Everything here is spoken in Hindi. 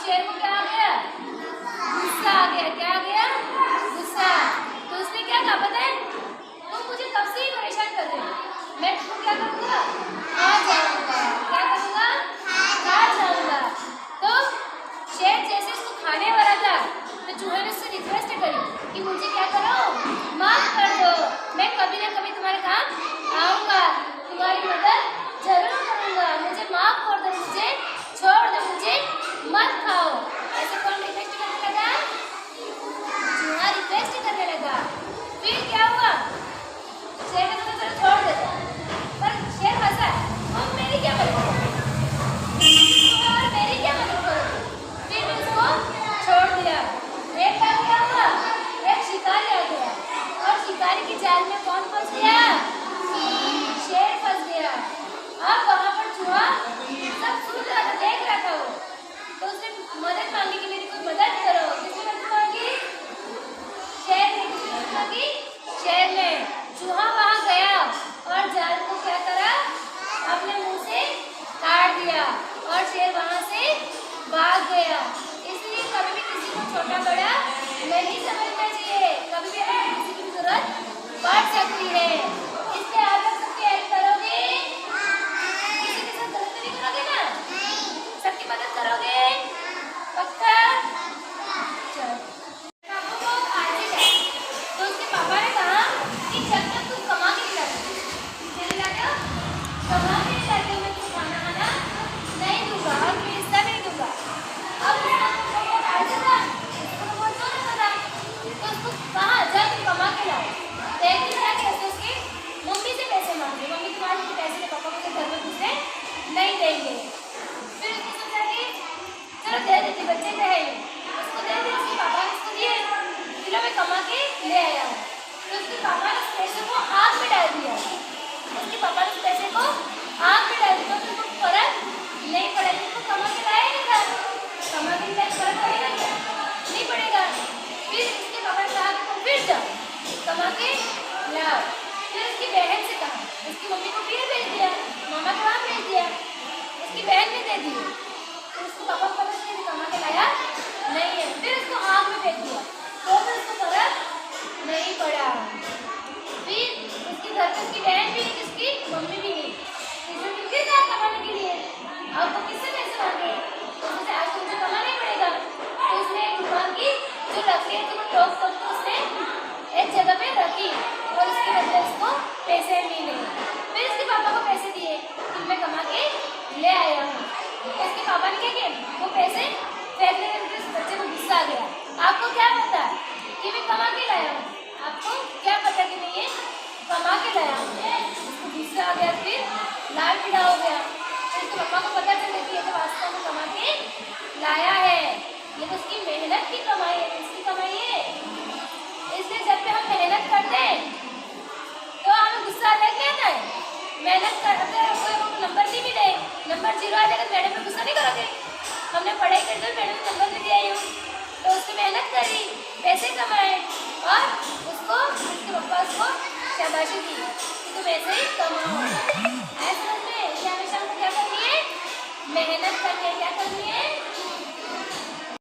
शेर को क्या आ गया? गुस्सा आ गया। क्या आ गया? गुस्सा। तो उसने क्या कहा पता है? तुम मुझे कब से ही परेशान कर रहे हो, मैं तुमको क्या करूँगा? खा जाऊँगा। क्या करूँगा? खा जाऊँगा। तो शेर जैसे इसको खाने वाला था तो चूहे ने उससे रिक्वेस्ट करी कि मुझे क्या करो? माफ कर दो, मैं कभी ना कभी तुम्हारे काम आऊँगा, तुम्हारी मदद जरूर करूँगा, मुझे माफ कर दो, मुझे छोड़ दो, मुझे मत खाओ। ऐसे कौन रिक्वेस्ट करने लगा? चूहा रिक्वेस्ट करने लगा। फिर क्या हुआ? शेर ने तो चलो छोड़ देता, पर शेर हंसा, तुम मेरी क्या मदद करोगे और मेरी क्या मदद करोगे? फिर भी उसको छोड़ दिया। एक बार क्या हुआ? एक शिकारी आ गया और शिकारी की जाल में कौन फंस गया? शेर फंस गया। अब वहाँ पर चूहा सब सुन रहा था, देख रहा था वो, तो उसने मदद मांगी कि मेरी कोई मदद करो। किसने मदद मांगी? शेर ने। किसने मदद मांगी? शेर ने। चूहा वहाँ गया और जाल को क्या करा? अपने मुंह से काट दिया और शेर वहाँ से भाग गया। इसलिए कभी भी किसी को छोटा बड़ा नहीं समझना चाहिए, कभी भी हमें किसी की जरूरत पड़ सकती है। इसलिए आप लोग सबकी हेल्प करोगे, किसी के साथ गलत नहीं करोगे ना, सबकी मदद करोगे, पक्का? चलो आपको आज ही जाए तो उसके पापा ने कहा कि जब तक तुम कमा के नहीं लाते हो, कमा के नहीं लाते हो, मैं तुमको खाना खाना नहीं दूंगा और फिर हिस्सा नहीं दूंगा। अब आज था उसको बहुत जोर था, तो उसको कहा जब तुम कमा के लाओ। तो एक दिन क्या कहते उसकी मम्मी से पैसे मांगे, मम्मी तुम्हारे मुझे पैसे दे, पापा मुझे घर में घुसने नहीं देंगे। फिर उसने सोचा कि चलो दे देती, बच्चे का है, उसको दे दी। उसके पापा ने उसको दिए, फिर मैं कमा के ले आया हूँ। तो उसके पापा ने उस पैसे को आग में डाल दिया। उसके पापा ने उस पैसे को आग में डाल दिया तो तुमको फर्क नहीं पड़ा, तुमको कमा के लाया नहीं था, कमा के लाया फर्क पड़ेगा क्या? नहीं पड़ेगा। फिर उसके पापा ने कहा कि तुम फिर जाओ कमा के लाओ। फिर उसकी बहन से कहा, उसकी मम्मी को फिर भेज दिया, मामा को वहाँ भेज दिया, उसकी बहन ने दे दी। तो उसके पापा को पता चला कमा के लाया नहीं है, फिर उसको आग में फेंक दिया, तो फिर उसको फर्क नहीं पड़ा। फिर उसके घर पे उसकी बहन भी नहीं, उसकी मम्मी भी नहीं, इसने फिर कहा कमाने के लिए, अब वो किससे पैसे मांगे? तो उसने आज तुमसे कमाना ही पड़ेगा। तो उसने एक दुकान की जो लकड़ी थी वो ठोक ठोक के उसने एक जगह पे रखी और उसके बदले उसको पैसे मिले। फिर उसके पापा को पैसे दिए कि मैं कमा के ले आया हूँ। तो उसके पापा ने क्या किया? वो पैसे फेंकने के लिए उस बच्चे को गुस्सा आ गया। आपको क्या पता कि मैं कमा के लाया हूँ? आपको क्या पता कि मैं ये कमा के लाया हूँ? उसको गुस्सा आ गया, फिर लाल पीला हो गया। फिर उसके पापा को पता चला कि ये तो वास्तव में कमा के लाया है, ये तो उसकी मेहनत की कमाई है, किसकी कमाई है? इसलिए जब भी हम मेहनत करते हैं तो हमें गुस्सा अलग नहीं आता है। मेहनत कर, अगर कोई नंबर नहीं मिले, नंबर 0 आ जाएगा, मैडम पे गुस्सा नहीं करोगे? हमने पढ़ाई करी तो मैडम ने नंबर दे आई हूँ, तो उसने मेहनत करी, पैसे कमाए और उसको उसके पापा उसको शाबाशी दी कि तुम ऐसे ही कमाओ। ऐसे समझ में, हमेशा हमको क्या करनी है? मेहनत करनी है। क्या करनी है?